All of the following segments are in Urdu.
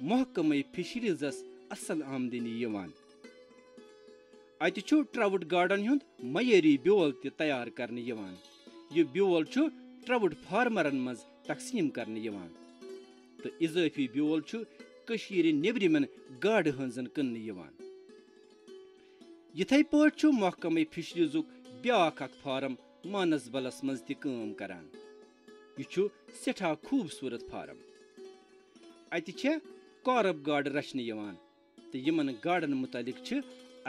محکمہ فشریزس اصل آمدنی یوان. اتہ چھ ٹراؤٹ گاڈن ہند معیاری بیول تہ تیار کرنے یوان. یہ بیول چھ ٹراؤٹ فارمرن مز تقسیم کرنے یوان تو اضافی بیول چھ کشیر نیبرمن گاڈ ہنزن کٕننہٕ یوان. یتھے پٲٹھۍ چھ محکمہ فشریزک بیاکھ اکھ فارم مانسبلس مز تہ کٲم کران. یہ چھ سٹھاہ خوبصورت فارم. اتہ چھ کارب گاڈ رچنہٕ یوان تو یمن گاڈن متعلق چھ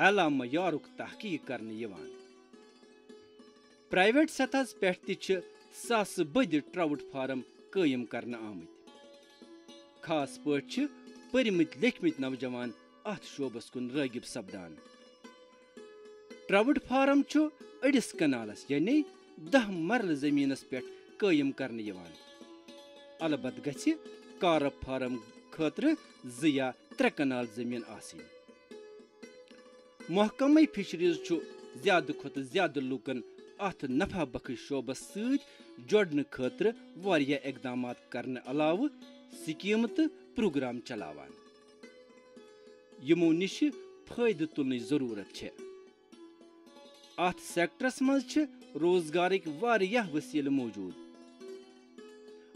اعلیٰ معیارک تحقیق کرنے یوان. پرائیویٹ سطحس پٮ۪ٹھ تہ چھ ساسہٕ بٔدِ ٹراؤٹ فارم قٲیِم کرنہٕ آمٕتۍ. خاص پٲٹھۍ چھ پٔرمٕتۍ لیکھمٕتۍ نوجوان اتھ شعبس کُن رٲغب سپدان. ٹراؤٹ فارم چھ أڑِس کنالس یعنی 10 مرلہٕ زمینس پٮ۪ٹھ قٲیِم کرنہٕ یوان. البتہ گژھِ کارب فارم خٲطرٕ 2 یا 3 کنال زمین آسٕنۍ. محکمہ فشریز چھ زیادٕ کھۄتہٕ زیادٕ لوٗکن اتھ نفع بخش شعبس سۭتۍ جوڑنہٕ خٲطرٕ واریاہ اقدامات کرنہٕ علاوٕ سکیمہٕ تہٕ پروگرام چلاوان. یمو نش فٲیدٕ تُلنٕچ ضروٗرت چھےٚ. اتھ سیکٹرس منٛز چھ روزگارٕکۍ واریاہ وسیلہٕ موجود.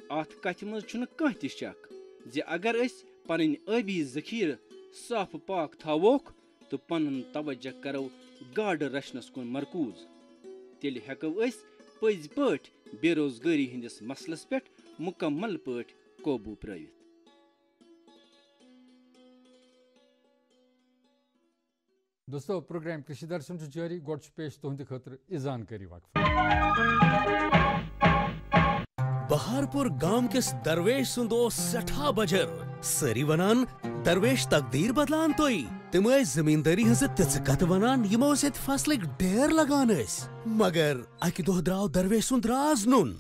اتھ کتھِ منٛز چھُنہٕ کانٛہہ تہِ شک زِ اگر أسۍ پنٕنۍ ٲبی ذخیرٕ صاف پاک تھاووکھ تو پنن توجہ کرو گاڈ رچنس کن مرکوز تیل ہیکو اس پزی پٲٹھۍ بے روزگاری ہندس مسلس پٮ۪ٹھ مکمل پٲٹھۍ قوبو پرٲوِتھ. دوستو پروگرام کೃಷಿ درشن جاری گۄڈٕ چھُ پیش تُہنٛدِ خٲطرٕ یہِ زانکٲری وقف. بہارپور گام کس درویش سند اوس سٹھا بجر. ساری ونان درویش تقدیر بدلان توئی. تم زمینداری ہز تژ کت ونان یمو ست فصلک ڈیر لگان اس. مگر اکہ دۄہ درٛاو درویش سند راز نون.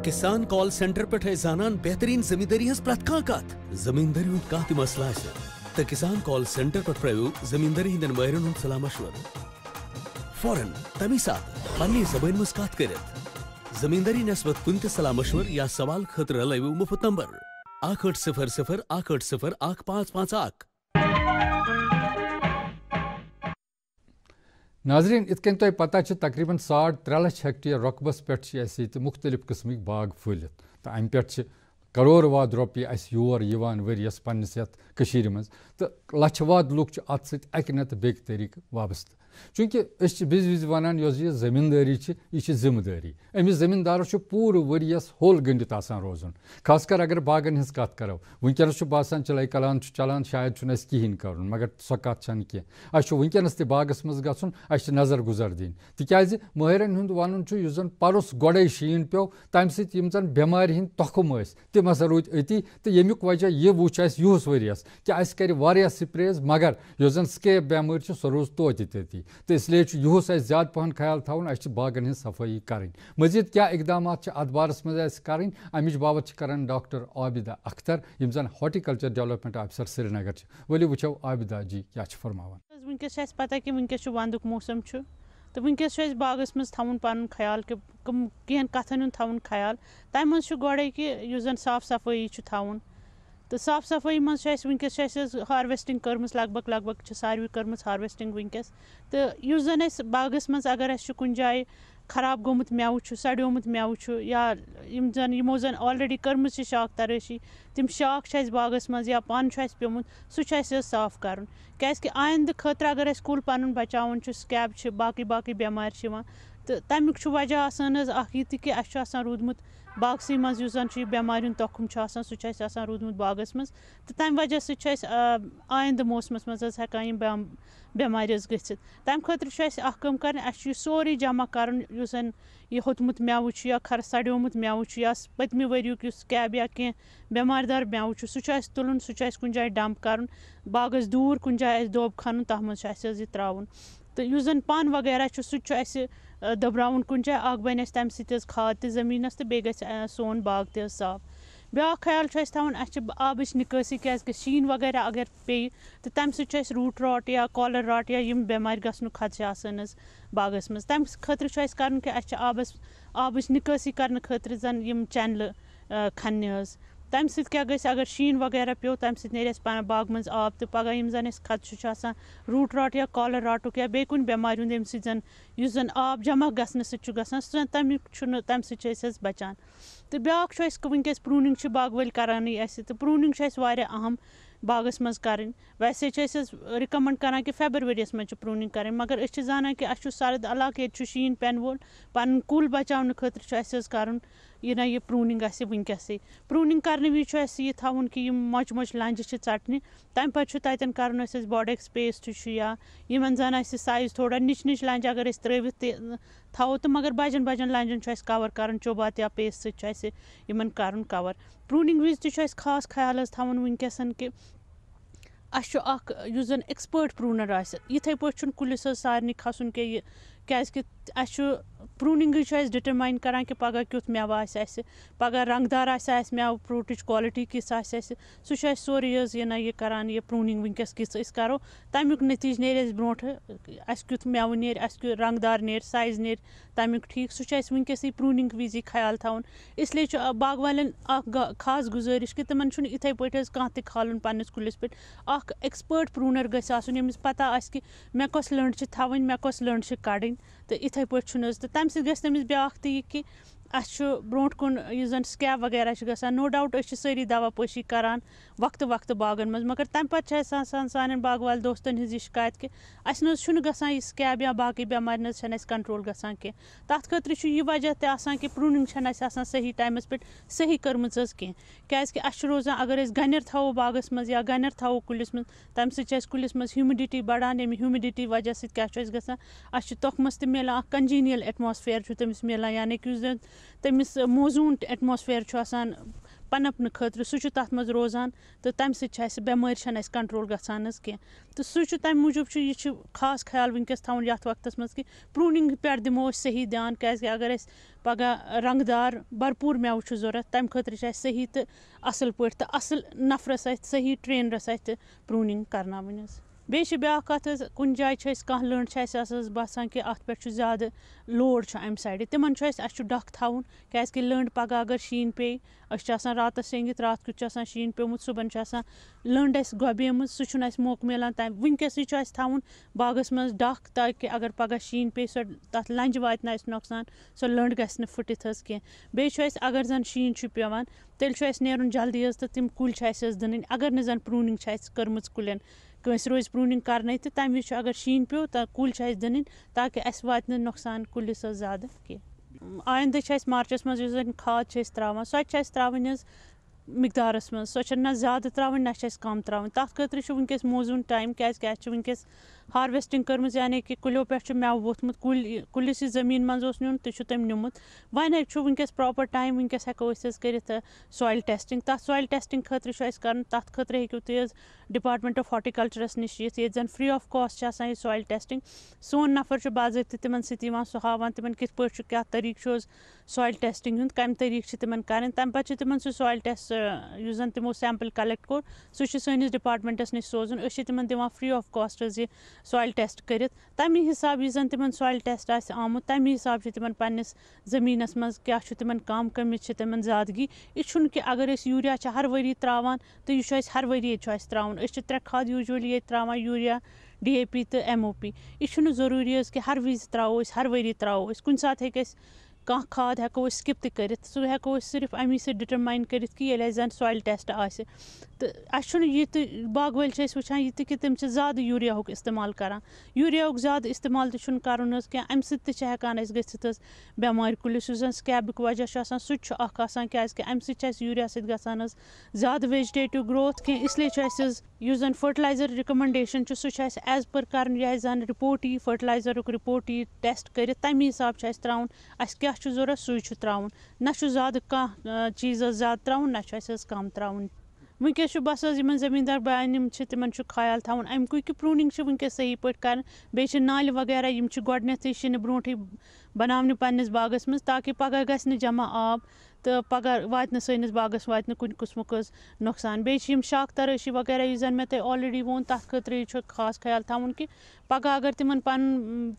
کسان کال سینٹر پہ زانان بہترین زمینداری ہز پرٛٮ۪تھ کانٛہہ کتھ. زمینداری ہند کانٛہہ تہِ مسلہٕ آسہِ تو کسان کال سینٹر پہ پرٛٲوِو زمینداری ہندین مٲہرن ہند صلاح مشورٕ. فوراً تمی ساتہٕ پننہِ زبٲنۍ منٛز کتھ کٔرِتھ. زمینداری نسبت کُنہِ تہِ صلاح مشورٕ یا سوال خٲطرٕ لٲیِو مُفت نمبر 1800 180 1551. ناظرین ات کن تہ پتہ تقریباً 3.5 لچھ ہیکٹیر رقبس پہ مختلف قسمک باغ پھہلت تو ام پہ کروڑ واد روپیہ اس یور یوان ؤریس پنس یتھ مز تو لچھ واد لوگ ات سۭتۍ اکہ نتہٕ بیٚکہِ طریقہٕ وابستہٕ. چونکہ أسۍ چھِ وز ونان یۄس یہ زمینداری یہ ذمہ داری. امس زمیندارس پورٕ ؤریس ہوٚل گٔنڈِتھ آسان روزُن. خاص کر اگر باغن ہٕنٛز کتھ کرو ونکیٚنس باسان چلاے کلان چلان شاید چھُنہٕ اَسہِ کِہیٖنۍ کرُن مگر سۄ کتھ چھنہٕ کینٛہہ. اَسہِ چھُ ونکیٚنس تہِ باغس منٛز گژھُن اَسہِ چھِ نظر گُزر دِنۍ تِکیازِ مٲہرن ہُنٛد ونُن چھُ یُس زن پرُس گۄڈے شیٖن پیوٚو تمہِ سۭتۍ یِم زن بٮ۪مارِ ہٕنٛدۍ تۄخم ٲسۍ تِم ہسا روٗدۍ أتی تہٕ ییٚمیُک وجہ یہِ وٕچھ اَسہِ یِہُس ؤریس کہِ اَسہِ کرِ واریاہ سپریز مگر یۄس زن سکیپ بٮ۪مٲرۍ چھِ سۄ روٗز توتہِ تٔتی تہٕ اسلیے چھُ یِہُس اَسہِ زیادٕ پہن خیال تھاوُن اَسہِ چھِ باغن ہٕنٛز صفٲیی کرٕنۍ. مزیٖد کیٛاہ اقدامات چھِ اتھ بارس منٛز اَسہِ کرٕنۍ امِچ بابت چھِ کران ڈاکٹر عابدہ اختر یِم زن ہارٹیکلچر ڈیولپمنٹ آفیسر سرینگر چھِ. ؤلِو وٕچھو عابدہ جی کیٛاہ چھِ فرماوان. ونکس چھِ اَسہِ پتہ کہِ ونکس چھُ ونٛدُک موسم چھُ تہٕ ونکس چھُ اَسہِ باغس منٛز تھاوُن پنُن خیال کہِ کینٛہن کتھن ہُنٛد تھاوُن خیال. تمہِ منٛز چھُ گۄڈے کہِ یُس زن صاف صفٲیی چھُ تھاوُن تہٕ صاف صفٲیی منٛز چھُ اَسہِ ونکس چھِ اَسہِ ہارویسٹنگ کٔرمٕژ لگ بگ چھِ ساروٕے کٔرمٕژ ہارویسٹنگ ونکس. تہٕ یُس زن اَسہِ باغس منٛز اگر اَسہِ چھُ کُنہِ جایہِ خراب گوٚمُت مٮ۪وٕ چھُ سڑیومُت مٮ۪وٕ چھُ یا یِمو زن آلریڈی کٔرمٕژ چھِ شاخ ترٲشی تِم شاخ چھِ اَسہِ باغس منٛز یا پن چھُ اَسہِ پیوٚمُت سُہ چھُ اَسہِ صاف کرُن. کیازکہِ آیندٕ خٲطرٕ اگر اَسہِ کُل پنُن بچاوُن چھُ سکیب چھِ باقٕے بٮ۪مارِ چھِ یِوان تہٕ تمیُک چھُ وجہ آسان حظ اکھ یہِ تہِ کہِ اَسہِ چھُ آسان روٗدمُت باغسٕے منٛز یُس زن چھُ یہِ بٮ۪مارِ ہُنٛد تۄخُم چھُ آسان سُہ چھُ اَسہِ آسان روٗدمُت باغس منٛز تہٕ تمہِ وجہ سۭتۍ چھُ اَسہِ آیندٕ موسمس منٛز حظ ہٮ۪کان یِم بٮ۪مارِ حظ گٔژھِتھ. تمہِ خٲطرٕ چھُ اَسہِ اکھ کٲم کرٕنۍ اَسہِ چھُ یہِ سورُے جمع کرُن یُس زن یہِ ہوٚتمُت مٮ۪وٕ چھُ یا سڑیومُت مٮ۪وٕ چھُ یا پٔتمہِ ؤریُک یُس سکیب یا کینٛہہ بٮ۪مارِ دار مٮ۪وٕ چھُ سُہ چھُ اَسہِ تُلُن سُہ چھُ اَسہِ کُنہِ جایہِ ڈمپ کرُن باغس دوٗر کُنہِ جایہِ آسہِ دوٚب کھنُن تتھ منٛز چھُ اَسہِ حظ یہِ ترٛاوُن. تہٕ یُس زن پن وغیرہ چھُ سُہ تہِ چھُ اَسہِ دٔبراوُن کُنہِ جایہِ اکھ بنہِ اَسہِ تمہِ سۭتۍ حظ کھاد تہِ زٔمیٖنس تہٕ بیٚیہِ گژھِ سون باغ تہِ حظ صاف. بیٛاکھ خیال چھُ اَسہِ تھاوُن اَسہِ چھِ آبٕچ نِکٲسی کیٛازِکہِ شیٖن وغیرہ اگر پیٚیہِ تہٕ تَمہِ سۭتۍ چھُ اَسہِ روٗٹ راٹ یا کالر راٹ یا یِم بٮ۪مارِ گژھنُک خدشہٕ آسان حظ باغس منٛز. تَمہِ خٲطرٕ چھُ اَسہِ کرُن کہِ اَسہِ چھِ آبٕچ نِکٲسی کرنہٕ خٲطرٕ زن یِم چنلہٕ کھننہِ حظ تَمہِ سۭتۍ کیٛاہ گژھِ اگر شیٖن وغیرہ پیوٚو تَمہِ سۭتۍ نیرِ اَسہِ پَنٕنہِ باغہٕ منٛز آب تہٕ پَگاہ یِم زَن اَسہِ خدشہٕ چھُ آسان روٗٹ راٹ یا کالر راٹُک یا بیٚیہِ کُنہِ بٮ۪مارِ ہُنٛد ییٚمہِ سۭتۍ زَن یُس زَن آب جمع گژھنہٕ سۭتۍ چھُ گژھان سُہ زَن تَمیُک چھُنہٕ تَمہِ سۭتۍ چھِ أسۍ حظ بَچان تہٕ بیٛاکھ چھُ اَسہِ وٕنکٮ۪س پرٛوٗنِنٛگ چھِ باغہٕ وٲلۍ کَرانٕے اَسہِ تہٕ پرٛوٗنِنٛگ چھِ اَسہِ واریاہ اہم باغس منٛز کَرٕنۍ ویسے چھِ أسۍ حظ رِکَمنٛڈ کَران کہِ فیبَرؤریَس منٛز چھِ پرٛوٗنِنٛگ کَرٕنۍ مگر أسۍ چھِ زانان کہِ اَسہِ چھُ سرد علاقہٕ ییٚتہِ چھُ شیٖن پٮ۪نہٕ وول پَنُن کُل بَچاونہٕ خٲطرٕ چھُ اَسہِ حظ کَرُن یہِ نہ یہِ پرٛوٗنِنٛگ آسہِ وٕنکٮ۪سٕے پرٛوٗنِنٛگ کَرنہٕ وِزِ چھُ اَسہِ یہِ تھاوُن کہِ یِم مۄچہِ مۄچہِ لنٛجہِ چھِ ژَٹنہِ تَمہِ پَتہٕ چھُ تَتٮ۪ن کَرُن اَسہِ باڈٮ۪کٕس پیسٹ چھُ یا یِمن زَن اَسہِ سایز تھوڑا نِچ نِچ لنٛجہِ اگر أسۍ ترٛٲوِتھ تہِ تھاوو تہٕ مگر بَجن بَجن لنٛجن چھُ اَسہِ کَور کَرُن چوبات یا پیسٹ سۭتۍ چھُ اَسہِ یِمن کَرُن کَور پرٛوٗنِنٛگ وِزِ تہِ چھُ اَسہِ خاص خیال حظ تھاوُن وٕنکٮ۪سن کہِ اَسہِ چھُ اکھ یُس زَن ایٚکٕسپٲٹ پرٛوٗنَر آسہِ یِتھَے پٲٹھۍ چھُنہٕ کُلِس حظ سارنٕے کھسُن کینٛہہ یہِ کیٛازِکہِ اَسہِ چھُ پرٛوٗنِنٛگٕے چھُ اَسہِ ڈِٹَرمایِن کَران کہِ پَگاہ کیُتھ مٮ۪وٕ آسہِ اَسہِ پَگاہ رنٛگہٕ دار آسہِ اَسہِ مٮ۪وٕ فرٛوٗٹٕچ کالٹی کِژھ آسہِ اَسہِ سُہ چھُ اَسہِ سورُے حظ یہِ نہ یہِ کَران یہِ پرٛوٗنِنٛگ وٕنکٮ۪س کِژھ أسۍ کَرو تَمیُک نٔتیٖجہٕ نیرِ اَسہِ برونٛٹھٕ اَسہِ کیُتھ مٮ۪وٕ نیرِ اَسہِ کیُتھ رنٛگہٕ دار نیرِ سایز نیرِ تَمیُک ٹھیٖک سُہ چھُ اَسہِ وٕنکٮ۪سٕے پرٛوٗنِنٛگ وِزی خیال تھاوُن اِسلیے چھُ باغہٕ والٮ۪ن اکھ خاص گُزٲرِش کہِ تِمن چھُنہٕ یِتھَے پٲٹھۍ حظ کانٛہہ تہِ کھالُن پنٛنِس کُلِس پٮ۪ٹھ اکھ ایٚکٕسپٲٹ پرٛوٗنَر گژھِ آسُن ییٚمِس پَتہ آسہِ کہِ مےٚ کۄس لٔنٛڈ چھِ تھاوٕنۍ مےٚ کۄس لٔنٛڈ چھِ کَڑٕنۍ تہٕ یِتھَے پٲٹھۍ چھُنہٕ حظ تہٕ تَمہِ سۭتۍ گژھِ تٔمِس بیٛاکھ تہِ یہِ کہِ اَسہِ چھُ برونٛٹھ کُن یُس زَن سکیب وغیرہ چھِ گژھان نو ڈاوُٹ أسۍ چھِ سٲری دوا پٲشی کَران وقتہٕ وقتہٕ باغن منٛز مگر تَمہِ پَتہٕ چھِ اَسہِ آسان سانٮ۪ن باغہٕ والہِ دوستَن ہِنٛز یہِ شِکایت کہِ اَسہِ نہ حظ چھُنہٕ گژھان یہِ سکیب یا باقٕے بٮ۪مارِ نہ حظ چھَنہٕ اَسہِ کَنٹرول گژھان کینٛہہ تَتھ خٲطرٕ چھُ یہِ وجہ تہِ آسان کہِ پرٛوٗنِنٛگ چھَنہٕ اَسہِ آسان صحیح ٹایمَس پٮ۪ٹھ صحیح کٔرمٕژ حظ کینٛہہ کیٛازِکہِ اَسہِ چھُ روزان اگر أسۍ گَنٮ۪ر تھاوو باغَس منٛز یا گَنٮ۪ر تھاوو کُلِس منٛز تَمہِ سۭتۍ چھِ اَسہِ کُلِس منٛز ہیوٗمِڈِٹی بَڑان ییٚمہِ ہیوٗمِڈِٹی وجہ سۭتۍ کیٛاہ چھُ اَسہِ گژھان اَسہِ چھُ توٚکمَس تہِ مِلان اَکھ کَنجیٖنِیَل ایٹماسفِیَر چھُ تٔمِس مِلان یعنی کہِ یُس زَن تٔمِس موزوٗن ایٹماسفِیَر چھُ آسان پَنَپنہٕ خٲطرٕ سُہ چھُ تَتھ منٛز روزان تہٕ تَمہِ سۭتۍ چھِ اَسہِ بٮ۪مٲرۍ چھَنہٕ اَسہِ کَنٹرول گژھان حظ کینٛہہ تہٕ سُہ چھُ تَمہِ موٗجوٗب چھُ یہِ چھُ خاص خیال وٕنکٮ۪س تھاوُن یَتھ وقتَس منٛز کہِ پرٛوٗنِنٛگ پٮ۪ٹھ دِمو أسۍ صحیح دھیان کیٛازِکہِ اگر اَسہِ پَگاہ رنٛگہٕ دار بھرپوٗر مٮ۪وٕ چھُ ضوٚرَتھ تَمہِ خٲطرٕ چھِ اَسہِ صحیح تہٕ اَصٕل پٲٹھۍ تہٕ اَصٕل نفرَس اَتھِ صحیح ٹرٛینرَس اَتھِ پرٛوٗنِنٛگ کَرناوٕنۍ حظ بیٚیہِ چھِ بیٛاکھ کَتھ حظ کُنہِ جایہِ چھِ أسۍ کانٛہہ لٔنٛڈ چھِ اَسہِ آسان باسان کہِ اَتھ پٮ۪ٹھ چھُ زیادٕ لوڈ چھُ اَمہِ سایڈٕ تِمَن چھُ اَسہِ چھُ ڈَکھ تھاوُن کیٛازِکہِ لٔنٛڈ پَگاہ اگر شیٖن پیٚیہِ أسۍ چھِ آسان راتَس شیٚنٛگِتھ راتھ کیُتھ چھُ آسان شیٖن پیوٚمُت صُبحن چھُ آسان لٔنٛڈ اَسہِ گۄبیمٕژ سُہ چھُنہٕ اَسہِ موقعہٕ مِلان تَمہِ وٕنکٮ۪سٕے چھُ اَسہِ تھاوُن باغَس منٛز ڈَکھ تاکہِ اگر پَگاہ شیٖن پیٚیہِ سۄ تَتھ لنٛجہِ واتہِ نہٕ اَسہِ نۄقصان سۄ لٔنٛڈ گژھِ نہٕ پھٕٹِتھ حظ کینٛہہ بیٚیہِ چھُ اَسہِ اگر زَن شیٖن چھُ پیٚوان تیٚلہِ چھُ اَسہِ نیرُن جلدی حظ تہٕ تِم کُلۍ چھِ اَسہِ حظ دٕنٕنۍ اگر نہٕ زَن پرٛوٗنِنٛگ چھِ اَسہِ کٔرمٕژ کُلٮ۪ن کٲنٛسہِ روزِ پرٛوٗنِنٛگ کَرنَے تہٕ تَمہِ وِزِ چھُ اگر شیٖن پیوٚو تہٕ کُلۍ چھِ اَسہِ دٕنٕنۍ تاکہِ اَسہِ واتہِ نہٕ نۄقصان کُلِس حظ زیادٕ کینٛہہ آیندٕ چھِ اَسہِ مارچَس منٛز یُس زَن کھاد چھِ أسۍ ترٛاوان سۄ تہِ چھِ اَسہِ ترٛاوٕنۍ حظ مقدارَس منٛز سۄ چھَنہٕ نہ زیادٕ ترٛاوٕنۍ نہ چھِ اَسہِ کَم ترٛاوٕنۍ تَتھ خٲطرٕ چھُ وٕنکٮ۪س موزوٗن ٹایم کیٛازِکہِ اَسہِ چھُ وٕنکٮ۪س ہارویسٹِنٛگ کٔرمٕژ یعنی کہِ کُلیو پٮ۪ٹھ چھُ مٮ۪وٕ ووٚتھمُت کُلِس یہِ زٔمیٖن منٛز اوس نیُن تہِ چھُ تٔمۍ نیوٗمُت وۄنۍ چھُ وٕنکٮ۪س پرٛاپَر ٹایم وٕنکٮ۪س ہٮ۪کو أسۍ حظ کٔرِتھ سویِل ٹٮ۪سٹِنٛگ تَتھ سویِل ٹٮ۪سٹِنٛگ خٲطرٕ چھُ اَسہِ کَرُن تَتھ خٲطرٕ ہیٚکِو تُہۍ حظ ڈِپاٹمٮ۪نٛٹ آف ہاٹِکَلچَرَس نِش یِتھ ییٚتہِ زَن فرٛی آف کاسٹ چھِ آسان یہِ سویِل ٹٮ۪سٹِنٛگ سون نفر چھُ باضٲبطہٕ تِمَن سۭتۍ یِوان سُہ ہاوان تِمَن کِتھ پٲٹھۍ چھُ کیٛاہ طریٖقہٕ چھُ حظ سویِل ٹٮ۪سٹِنٛگ ہُنٛد کَمہِ طریٖقہٕ چھِ تِمَن کَرٕنۍ تَمہِ پَتہٕ چھِ تِمَن سُہ سویِل ٹٮ۪سٹ یُس زَن تِمو سٮ۪مپٕل کَلٮ۪کٹ کوٚر سُہ چھُ سٲنِس ڈِپاٹمٮ۪نٛٹَس نِش سوزُن أسۍ چھِ تِمَن دِوان فرٛی آف کاسٹ حظ یہِ سویِل ٹٮ۪سٹ کٔرِتھ تَمی حِساب یُس زَن تِمَن سویِل ٹٮ۪سٹ آسہِ آمُت تَمی حِساب چھِ تِمَن پنٛنِس زٔمیٖنَس منٛز کیٛاہ چھُ تِمَن کَم کٔمِس چھِ تِمَن زیادٕگی یہِ چھُنہٕ کہِ اگر أسۍ یوٗریا چھِ ہر ؤری ترٛاوان تہٕ یہِ چھُ اَسہِ ہر ؤری چھُ اَسہِ ترٛاوُن أسۍ چھِ 3 کھاد یوٗجؤلی ییٚتہِ ترٛاوان یوٗریا DAP تہٕ MOP یہِ چھُنہٕ ضروٗری حظ کہِ ہر وِزِ ترٛاوو أسۍ ہر ؤری ترٛاوو أسۍ کُنہِ ساتہٕ ہیٚکہِ اَسہِ کانٛہہ کھاد ہٮ۪کو أسۍ سِکِپ تہِ کٔرِتھ سُہ ہٮ۪کو أسۍ صرف اَمی سۭتۍ ڈِٹَرمایِن کٔرِتھ کہِ ییٚلہِ اَسہِ زَن سویِل ٹٮ۪سٹ آسہِ تہٕ اَسہِ چھُنہٕ یہِ تہِ باغہٕ وٲلۍ چھِ أسۍ وٕچھان یہِ تہِ کہِ تِم چھِ زیادٕ یوٗریاہُک اِستعمال کَران یوٗریاہُک زیادٕ اِستعمال تہِ چھُنہٕ کَرُن حظ کینٛہہ اَمہِ سۭتۍ تہِ چھِ ہٮ۪کان اَسہِ گٔژھِتھ حظ بٮ۪مارِ کُلِس یُس زَن سکیبُک وجہ چھُ آسان سُہ تہِ چھُ اَکھ آسان کیٛازِکہِ اَمہِ سۭتۍ چھِ اَسہِ یوٗریا سۭتۍ گژھان حظ زیادٕ ویجِٹیٹِو گرٛوتھ کینٛہہ اِسلیے چھُ اَسہِ حظ یُس زَن فٔٹلایزَر رِکَمنڈیشَن چھُ سُہ چھُ اَسہِ ایز پٔر کَرُن یہِ اَسہِ زَن رِپوٹ یی فٔٹلایزَرُک رِپوٹ یی ٹٮ۪سٹ کٔرِتھ تَمی حِساب چھُ اَسہِ ترٛاوُن اَسہِ کیٛاہ چھُ ضوٚرَتھ سُے چھُ ترٛاوُن نہ چھُ زیادٕ کانٛہہ چیٖز حظ زیادٕ ترٛاوُن نہ چھُ اَسہِ حظ کَم ترٛاوُن وٕنکٮ۪س چھُ بَس حظ یِمَن زٔمیٖندار بایَن یِم چھِ تِمَن چھُ خیال تھاوُن اَمکُے کہِ پرٛوٗنِنٛگ چھِ وٕنکٮ۪س صحیح پٲٹھۍ کَرٕنۍ بیٚیہِ چھِ نالہِ وغیرہ یِم چھِ گۄڈنٮ۪تھٕے شِنہٕ برونٛٹھٕے بَناونہِ پنٛنِس باغَس منٛز تاکہِ پَگاہ گژھِ نہٕ جمع آب تو پگہ واتہِ نہٕ سٲنِس باغس واتہِ نہٕ کُنہِ قٕسمُک حظ نۄقصان. بیٚیہِ چھِ یِم شاخ ترٲشی وغیرہ یُس زن مےٚ تۄہہِ آلریڈی ووٚن تَتھ خٲطرٕ چھُ خاص خیال تھاوُن کہِ پگہہ اگر تِمن پنُن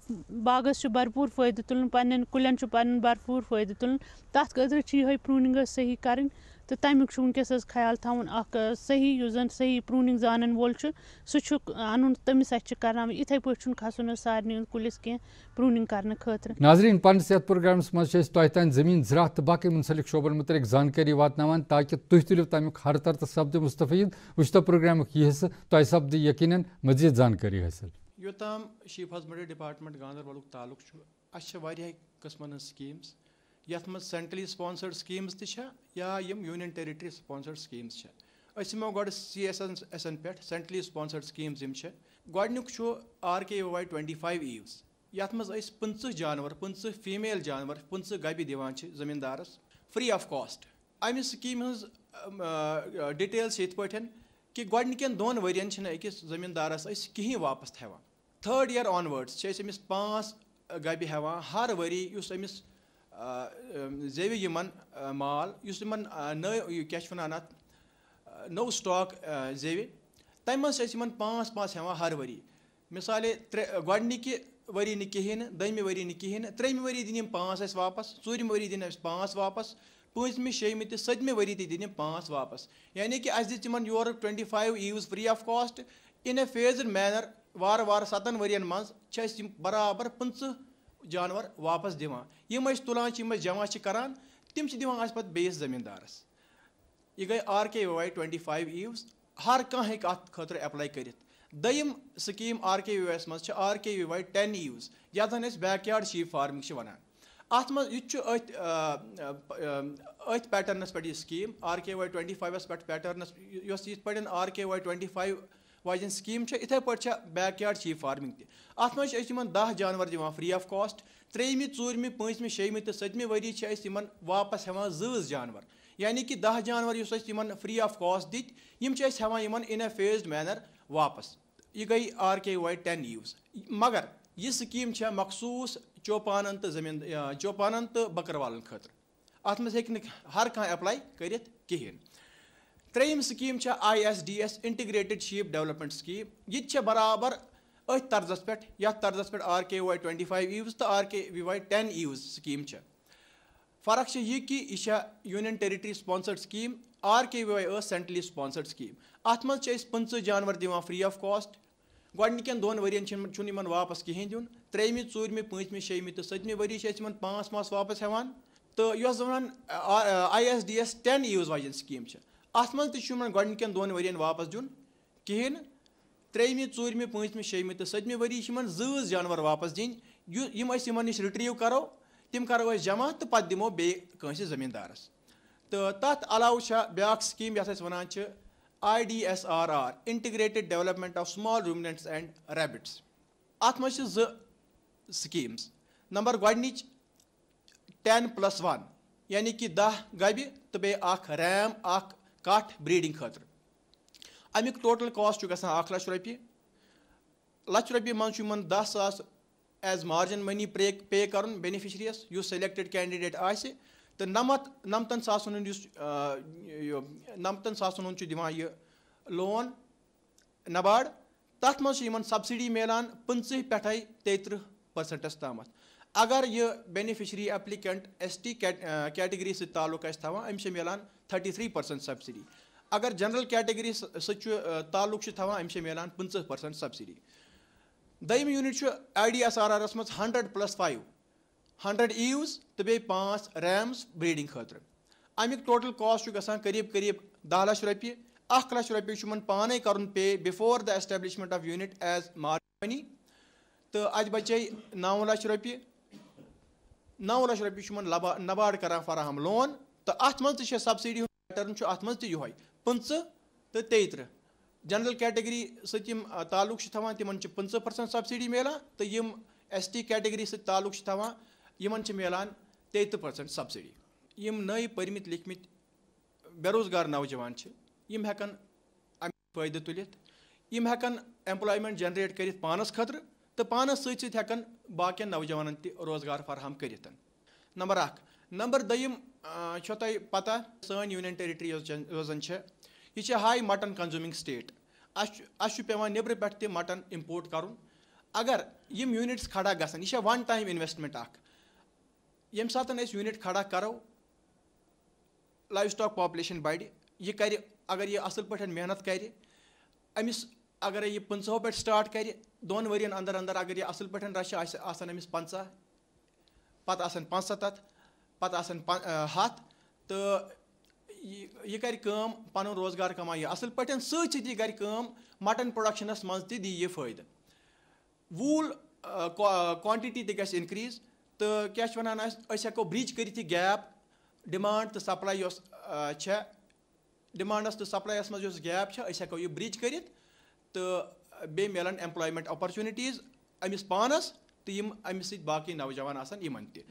باغس چھُ بھرپوٗر فٲیدٕ تُلُن پننٮ۪ن کُلٮ۪ن چھُ پنُن بھرپوٗر فٲیدٕ تُلُن تَتھ خٲطرٕ چھِ یِہوٚے پرٛوٗنِنٛگ حظ صحیح کَرٕنۍ تہٕ تَمیُک چھُ وٕنکٮ۪س حظ خیال تھاوُن اکھ صحیح یُس زن صحیح پرٛوٗنِنٛگ زانن وول چھُ سُہ چھُ اَنُن تٔمِس اَتھِ چھِ کرناوٕنۍ یِتھَے پٲٹھۍ چھُنہٕ کھسُن حظ سارنٕے ہُنٛد کُلِس کینٛہہ پرٛوٗنِنٛگ کرنہٕ خٲطرٕ. ناظریٖن پننِس یتھ پروگرامس منٛز چھِ أسۍ تۄہہِ تانۍ زٔمیٖن زراعت تہٕ باقٕے مُنسلِک شعبن مُتعلق زانکٲری واتناوان تاکہِ تُہۍ تُلِو تمیُک ہر تر تہٕ سپدِو مُستفیٖد. وٕچھتو پروگرامُک یہِ حصہٕ تۄہہِ سپدِ یقیٖنن مزیٖد زانکٲری حٲصِل. یوٚتام شیٖپ ہسبنڈری ڈپارٹمنٹ گاندربلُک تعلق چھُ اَسہِ چھِ واریاہ قٕسمن ہٕنٛز سکیٖمز یتھ منٛز سینٹرلی سپانسرڈ سکیٖمز تہِ چھےٚ یا یِم یوٗنین ٹیرِٹری سپانسرڈ سکیٖمز چھےٚ. أسۍ یِمو گۄڈٕ CSSN پٮ۪ٹھ سینٹرلی سپانسرڈ سکیٖمز یِم چھےٚ. گۄڈنیُک چھُ RKVY 25 ایٖوٕز یتھ منٛز أسۍ 15 جانور 15 فیٖمیل جانور 15 گبہِ دِوان چھِ زٔمیٖندارس فرٛی آف کاسٹ. امہِ سکیٖمہِ ہٕنٛز ڈِٹیل چھِ یِتھ پٲٹھۍ کہِ گۄڈنِکٮ۪ن 2 ؤرین چھِنہٕ أکِس زٔمیٖندارس أسۍ کِہینۍ واپس ہٮ۪وان. 3rd year onwards چھِ أسۍ أمِس 5 گبہِ ہٮ۪وان ہر ؤری یُس أمِس زیوِ یِمن مال یُس یِمن کیٛاہ چھِ وَنان اَتھ نوٚو سٹاک زیوِ تَمہِ منٛز چھِ أسۍ یِمن 5 ہٮ۪وان ہر ؤری. مِثالے گۄڈنِکہِ ؤری نہٕ کِہینۍ نہٕ دوٚیمہِ ؤری نہٕ کِہینۍ نہٕ 3مہِ ؤری دِنۍ یِم 5 اَسہِ واپس 4مہِ ؤری دِنۍ اَسہِ 5 واپس 5مہِ 6مہِ تہٕ 7مہِ ؤری تہِ دِنۍ یِم 5 واپس. یعنی کہِ اَسہِ دِژ یِمن یورٕ 25 ewes free of cost in a phased manner. وارٕ وارٕ 7 ؤرین منٛز چھِ أسۍ یِم برابر 15 جانور واپس دِوان. یِم أسۍ تُلان چھِ یِم أسۍ جمع چھِ کران تِم چھِ دِوان اَسہِ پتہٕ بیٚیِس زٔمیٖندارس. یہِ گٔے RKVY 25 ایٖوٕز. ہر کانٛہہ ہیٚکہِ اَتھ خٲطرٕ ایپلاے کٔرِتھ. دوٚیِم سکیٖم RKVY یس منٛز چھِ RKVY 10 ایٖوٕز یتھ زن أسۍ بیک یاڈ شیٖپ فارمِنٛگ چھِ ونان. اَتھ منٛز یہِ تہِ چھُ أتھۍ پیٹرنس پٮ۪ٹھ یہِ سکیٖم RKVY 25 پٮ۪ٹھ پیٹرنس یۄس یِتھ پٲٹھۍ RKVY 25 واجٮ۪ن سکیٖم چھےٚ یِتھے پٲٹھۍ چھےٚ بیک یاڈ شیٖپ فارمِنٛگ تہِ. اَتھ منٛز چھِ أسۍ یِمن 10 جانور دِوان فرٛی آف کاسٹ. 3مہِ 4مہِ 5مہِ 6مہِ تہٕ 7مہِ ؤری چھِ أسۍ یِمن واپس ہٮ۪وان 2 جانور. یعنی کہِ 10 جانور یُس أسۍ یِمن فرٛی آف کاسٹ دِتۍ یِم چھِ أسۍ ہٮ۪وان یِمن اِن اے فیزڈ مینر واپس. یہِ گٔے RKVY 10 ایٖوٕز. مگر یہِ سکیٖم چھےٚ مخصوٗص چوپانن تہٕ بکروالن خٲطرٕ. اَتھ منٛز ہیٚکہِ نہٕ ہر کانٛہہ ایپلاے کٔرِتھ کِہینۍ. 3یِم سکیٖم چھےٚ ISDS integrated sheep development scheme. یہِ تہِ چھےٚ برابر أتھۍ طرزس پٮ۪ٹھ یتھ طرزس پٮ۪ٹھ RKVY 25 ایٖوٕز تہٕ RKVY 10 ایٖوٕز سکیٖم چھےٚ. فرق چھِ یہِ کہِ یہِ چھےٚ union territory sponsored scheme. RKVY ٲس سینٹرلی سپانسرڈ سکیٖم. اَتھ منٛز چھِ أسۍ 15 جانور دِوان فرٛی آف کاسٹ. گۄڈنِکٮ۪ن 2 ؤرین چھُنہٕ یِمن واپس کِہینۍ دیُن. 3مہِ 4مہِ 5مہِ 6مہِ تہٕ 7مہِ ؤری چھِ أسۍ یِمن 5 واپس ہٮ۪وان. تہٕ یۄس زن ISDS 10 ایٖوٕز واجٮ۪ن سکیٖم چھےٚ اَتھ منٛز تہِ چھُ یِمن گۄڈنِکٮ۪ن 2 ؤرین واپس دیُن کِہینۍ نہٕ. 3مہِ 4مہِ 5مہِ 6مہِ تہٕ 7مہِ ؤری چھِ یِمن 2 جانور واپس دِنۍ. یِم أسۍ یِمن نِش رِٹریٖو کرو تِم کرو أسۍ جمع تہٕ پتہٕ دِمو بیٚیہِ کٲنٛسہِ زٔمیٖندارس. تہٕ تَتھ علاوٕ چھےٚ بیاکھ سکیٖم یَتھ أسۍ وَنان چھِ IDSRR integrated development of small ruminants and rabbits. اَتھ منٛز چھِ 2 سکیٖمز. نمبر گۄڈنِچ 10+1 یعنی کہِ 10 گبہِ تہٕ بیٚیہِ 1 ریم 1 کٹھ بریٖڈنٛگ خٲطرٕ. اَمیُک ٹوٹل کاسٹ چھُ گژھان 1 لچھ رۄپیہِ. لچھ رۄپیہِ منٛز چھُ یِمن 10,000 ایز مارجن منی پے کرُن بینِفِشریَس یُس سِلیکٹِڈ کینڈِڈیٹ آسہِ. تہٕ 90,000 ہُنٛد یُس 90,000 ہُنٛد چھُ دِوان یہِ لون نباڈ. تَتھ منٛز چھِ یِمن سبسڈی میلان 15 پٮ۪ٹھے 33% تامتھ. اگر یہِ بینِفِشری ایپلِکینٹ ST کیٹگری سۭتۍ تعلُق آسہِ تھاوان أمِس چھِ میلان 33% سبسڈی. اگر جنرل کیٹگری سۭتۍ چھُ تعلُق چھُ تھاوان أمِس چھِ میلان 50% سبسڈی. دوٚیِم یوٗنٹ چھُ IDSRRس منٛز 100+5 100 ایٖوٕز تہٕ بیٚیہِ 5 ریمز بریٖڈنٛگ خٲطرٕ. اَمیُک ٹوٹل کاسٹ چھُ گژھان قریٖب 10 لچھ رۄپیہِ. 1 لچھ رۄپیہِ چھُ یِمن پانے کرُن پے before the establishment of unit as margin money. تہٕ اَتہِ بچے 9 لچھ رۄپیہِ. 9 لچھ رۄپیہِ چھُ یِمن نباڈ کران فراہم لون. تہٕ اَتھ منٛز تہِ چھےٚ سبسڈی ہُنٛد پیٹرن چھُ اَتھ منٛز تہِ یِہوے 15 تہٕ 33. جنرل کیٹگری سۭتۍ یِم تعلُق چھِ تھاوان تِمن چھِ 50% سبسڈی میلان تہٕ یِم ST کیٹگری سۭتۍ تعلُق چھِ تھاوان یِمن چھِ میلان 33% سبسڈی. یِم نٔے پٔرمٕتۍ لیکھمٕتۍ بے روزگار نوجوان چھِ یِم ہٮ۪کن اَمیُک فٲیدٕ تُلِتھ. یِم ہٮ۪کن ایمپلایمینٹ جنریٹ کٔرِتھ پانس خٲطرٕ تہٕ پانس سۭتۍ سۭتۍ ہٮ۪کن باقین نوجوانن تہِ روزگار فراہم کٔرِتھ. نمبر 1. نمبر 2 چھو تۄہہِ پتہ سٲنۍ یوٗنین ٹیرِٹری یۄس زن چھِ یہِ چھِ ہاے مٹن کنزیوٗمِنگ سٹیٹ. اَسہِ چھُ پیٚوان نیٚبرٕ پٮ۪ٹھ تہِ مٹن اِمپورٹ کرُن. اگر یِم یوٗنِٹٕس کھڑا گژھن یہِ چھےٚ ون ٹایم اِنویسٹمنٹ اکھ. ییٚمہِ ساتہٕ أسۍ یوٗنِٹ کھڑا کرو لایِف سٹاک پاپولیشن بڑِ. یہِ کرِ اگر یہِ اَصٕل پٲٹھۍ محنت کرِ أمِس اگرے یہِ 50 پٮ۪ٹھ سٹارٹ کرِ 2 ؤرین اندر اندر اگر یہِ اَصٕل پٲٹھۍ رچھِ آسن أمِس 50 پتہٕ آسن 75 پتہٕ آسن 100 تہٕ یہِ کرِ کٲم پنُن روزگار کمایہِ اَصٕل پٲٹھۍ سۭتۍ سۭتۍ یہِ کرِ کٲم مٹن پروڈکشنس منٛز تہِ دی یہِ فٲیدٕ. ووٗل کوانٹِٹی تہِ گژھِ اِنکریٖز تہٕ کیٛاہ چھِ وَنان أسۍ ہٮ۪کو برٛج کٔرِتھ یہِ گیپ ڈِمانٛڈ تہٕ سپلاے یۄس چھےٚ ڈِمانٛڈس تہٕ سپلایس منٛز یۄس گیپ چھےٚ أسۍ ہٮ۪کو یہِ برٛج کٔرِتھ تہٕ بیٚیہِ مِلن ایمپلایمینٹ اپرچُنِٹیٖز أمِس پانس تہٕ یِم أمِس سۭتۍ باقٕے نوجوان آسن یِمن تہِ.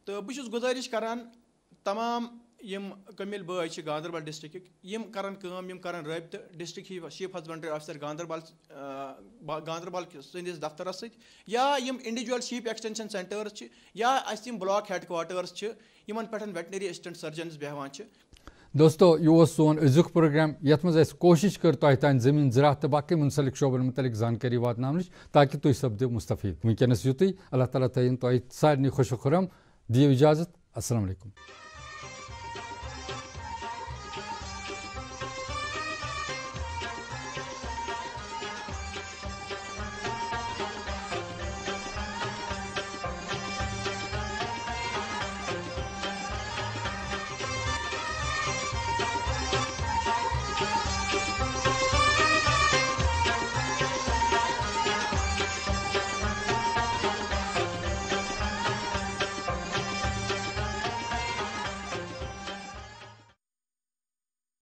تہٕ بہٕ چھُس گُزٲرِش کران تمام یِم کٔمِل بٲے چھِ گاندربل ڈسٹرکٕکۍ یِم کرن کٲم یِم کرن رٲبطہٕ district chief husbandry officer Ganderbal سٕنٛدِس دفترس سۭتۍ یا یِم انڈیوجول شیٖپ ایکسٹینشن سینٹٲرٕس چھِ یا اَسہِ یِم بلاک ہیڈ کوارٹٲرٕس چھِ یِمن پٮ۪ٹھ ویٹنری اسسٹنٹ سرجنز بیٚہوان چھِ. دوستو یہ سون أزیُک پروگرام یتھ منٛز اَسہِ کوٗشِش کٔر تۄہہِ تانۍ زٔمیٖن زراعت تہٕ باقٕے مُنسلک شعبن متعلق زانکٲری واتناونٕچ تاکہِ تُہۍ سپدِو مُستفیٖد. وٕنکیٚنس یُتُے. اللہ تعالیٰ تھٲیِن تۄہہِ سارنٕے خوش و خُرم. دِیِو اِجازت. السلام علیکم.